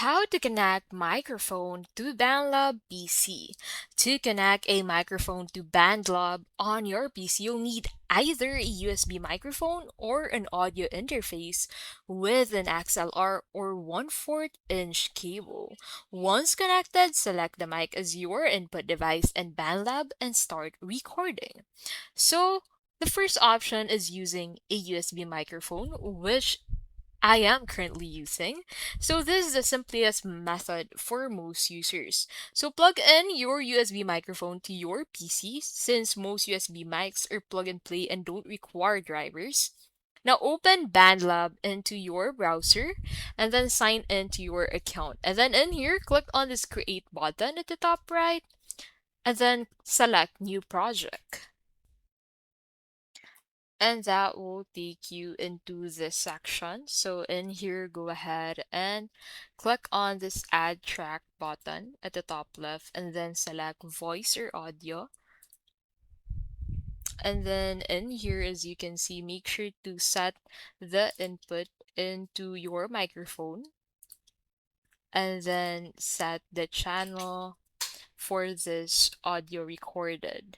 How to connect microphone to BandLab PC. To connect a microphone to BandLab on your PC, you'll need either a USB microphone or an audio interface with an XLR or 1/4-inch cable. Once connected, select the mic as your input device in BandLab and start recording. So, the first option is using a USB microphone, which I am currently using. So this is the simplest method for most users. So plug in your USB microphone to your PC since most USB mics are plug and play and don't require drivers. Now open BandLab into your browser and then sign into your account. And then in here, click on this create button at the top right and then select new project. And that will take you into this section. So in here, go ahead and click on this add track button at the top left and then select voice or audio. And then in here, as you can see, make sure to set the input into your microphone and then set the channel for this audio recorded.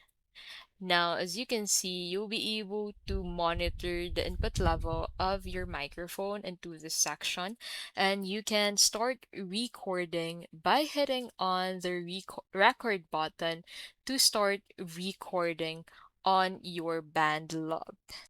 Now, as you can see, you'll be able to monitor the input level of your microphone into this section, and you can start recording by hitting on the record button to start recording on your BandLab.